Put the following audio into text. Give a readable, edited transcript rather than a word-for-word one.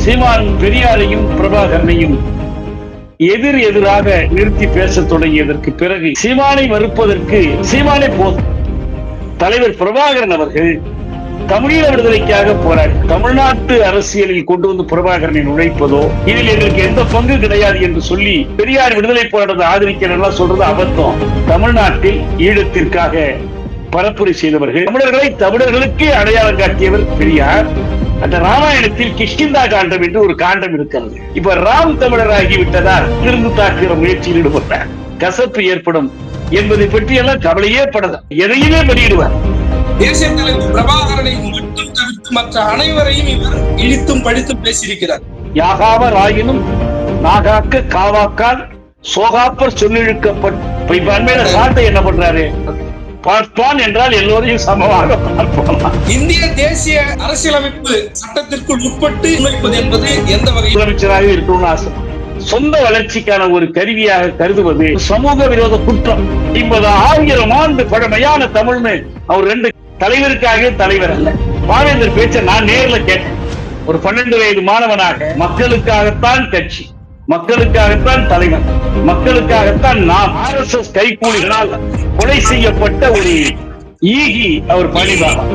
சீமான் பெரியாரையும் பிரபாகரனையும் எதிராக நிறுத்தி பேச தொடங்கியதற்கு பிறகு சீமானை மறுப்பதற்கு சீமானே போதும். தலைவர் பிரபாகரன் அவர்கள் தமிழீழ விடுதலைக்காக போராடி தமிழ்நாட்டு அரசியலில் கொண்டு வந்து பிரபாகரனை நுழைப்பதோ இதில் எங்களுக்கு எந்த பங்கு கிடையாது என்று சொல்லி பெரியார் விடுதலை போராட்டத்தை ஆதரிக்கிறதெல்லாம் சொல்றது அபத்தம். தமிழ்நாட்டில் ஈழத்திற்காக பரப்புரை செய்தவர்கள், தமிழர்களை தமிழர்களுக்கே அடையாளம் காட்டியவர் பெரியார். அந்த ராமாயணத்தில் கிஷ்கிந்தா காண்டம் என்று ஒரு காண்டம் இருக்கிறது. இப்ப ராம் தமிழராகி விட்டதால் இருந்து தாக்குகிற முயற்சியில் ஈடுபட்டார். கசப்பு ஏற்படும் என்பதை பற்றி எல்லாம் கவலையே படல, எதையுமே வெளியிடுவார். தேசிய தலைவர் பிரபாகரனை மட்டும் தவிர்த்து மற்ற அனைவரையும் இவர் இழித்தும் படித்தும் பேசியிருக்கிறார். யாகாவர் ஆயினும் நாகாக்க காவாக்கால் சோகாப்பர் சொல்லிழுக்கப்பட்ட அண்மையில சாட்டை என்ன பண்றாரு? பார்ப்பான் என்றால் எல்லோரையும் சமமாக பார்ப்பான். இந்திய தேசிய அரசியலமைப்பு சட்டத்திற்குள் உட்பட்டு முன்வைப்பது என்பது எந்த வகையில் முதலமைச்சராக இருக்கணும்னு ஆசை. சொந்த வளர்ச்சிக்கான ஒரு கருவியாக கருதுவது சமூக விரோத குற்றம். 50,000 ஆண்டு பழமையான தமிழ்னு அவர் 2 தலைவருக்காக தலைவர் அல்ல. பாவேந்தர் பேச்ச நான் நேர்ல கேட்டேன். ஒரு 12 வயது மாணவனாக மக்களுக்காகத்தான் கட்சி, மக்களுக்காகத்தான் தலைவர், மக்களுக்காகத்தான் நாம். RSS கைகூலிகளால் கொலை செய்யப்பட்ட ஒரு ஈகி அவர் பணிபாளர்.